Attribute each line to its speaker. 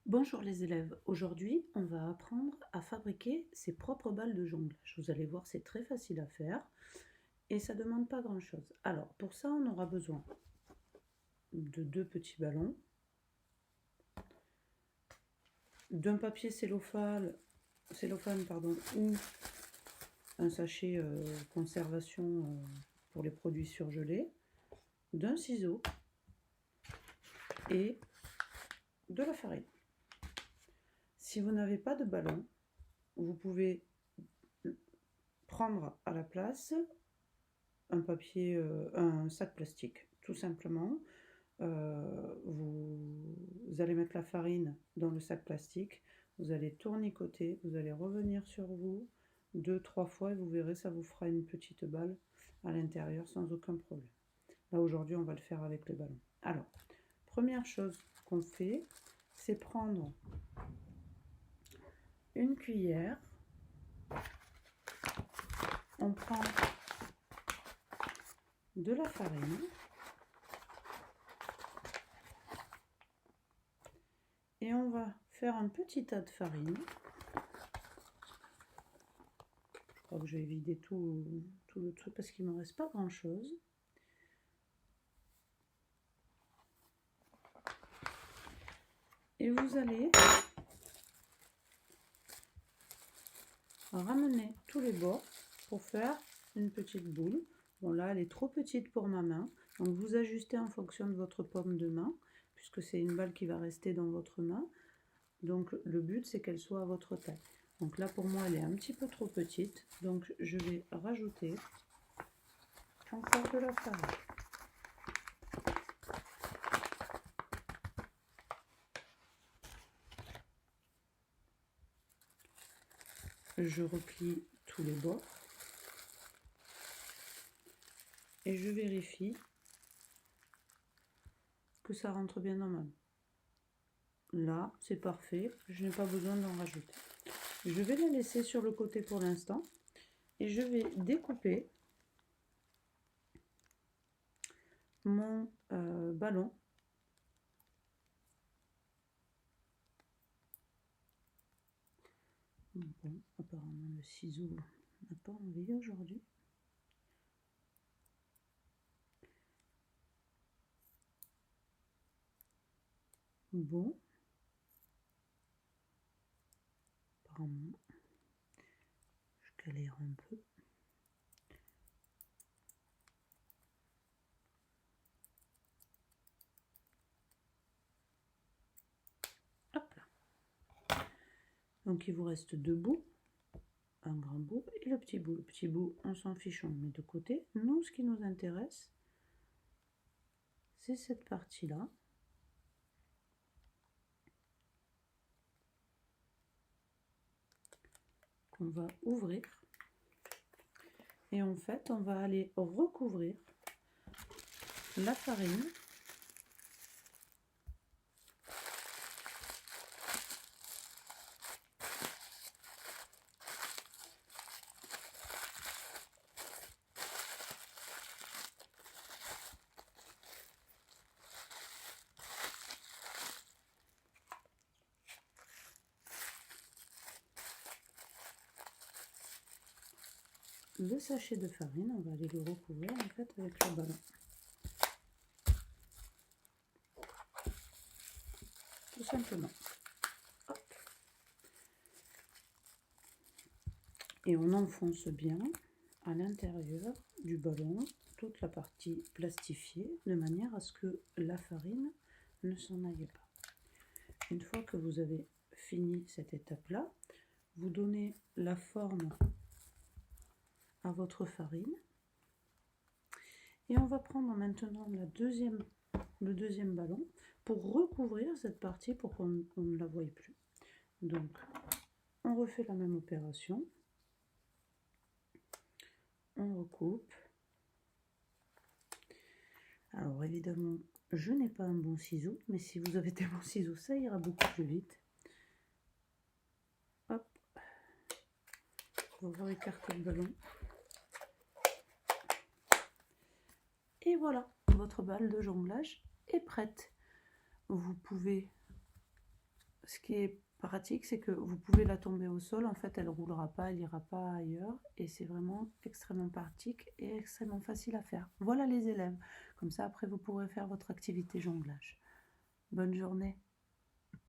Speaker 1: Bonjour les élèves, aujourd'hui on va apprendre à fabriquer ses propres balles de jonglage. Vous allez voir, c'est très facile à faire et ça ne demande pas grand chose. Alors pour ça on aura besoin de deux petits ballons, d'un papier cellophane ou un sachet conservation pour les produits surgelés, d'un ciseau et de la farine. Si vous n'avez pas de ballon, vous pouvez prendre à la place un sac plastique, tout simplement. Vous allez mettre la farine dans le sac plastique, vous allez tournicoter, vous allez revenir sur vous 2-3 fois et vous verrez, ça vous fera une petite balle à l'intérieur sans aucun problème. Là aujourd'hui on va le faire avec les ballons. Alors, première chose qu'on fait, c'est prendre une cuillère, on prend de la farine et on va faire un petit tas de farine. Je crois que je vais vider tout le truc parce qu'il ne me reste pas grand chose. Et vous allez ramener tous les bords pour faire une petite boule. Bon là elle est trop petite pour ma main, donc vous ajustez en fonction de votre paume de main, puisque c'est une balle qui va rester dans votre main. Donc le but c'est qu'elle soit à votre taille. Donc là pour moi elle est un petit peu trop petite, donc je vais rajouter encore de la farine. Je replie tous les bords et je vérifie que ça rentre bien dans ma main. Là c'est parfait, je n'ai pas besoin d'en rajouter. Je vais la laisser sur le côté pour l'instant et je vais découper mon ballon. Bon, apparemment le ciseau n'a pas envie aujourd'hui. Bon, apparemment, je galère un peu. Hop là. Donc il vous reste deux bouts, un grand bout et le petit bout. Le petit bout, on s'en fiche, on le met de côté. Nous, ce qui nous intéresse, c'est cette partie-là. Qu'on va ouvrir. Et en fait, on va aller recouvrir la farine le sachet de farine, on va aller le recouvrir en fait avec le ballon. Tout simplement. Hop. Et on enfonce bien à l'intérieur du ballon toute la partie plastifiée de manière à ce que la farine ne s'en aille pas. Une fois que vous avez fini cette étape-là, vous donnez la forme à votre farine et on va prendre maintenant le deuxième ballon pour recouvrir cette partie pour qu'on ne la voie plus. Donc on refait la même opération, on recoupe. Alors évidemment je n'ai pas un bon ciseau, mais si vous avez des bons ciseaux ça ira beaucoup plus vite. Hop, on va écarter le ballon. Et voilà, votre balle de jonglage est prête. Vous pouvez ce qui est pratique, c'est que vous pouvez la tomber au sol, en fait elle ne roulera pas, elle n'ira pas ailleurs, et c'est vraiment extrêmement pratique et extrêmement facile à faire. Voilà les élèves, comme ça après vous pourrez faire votre activité jonglage. Bonne journée.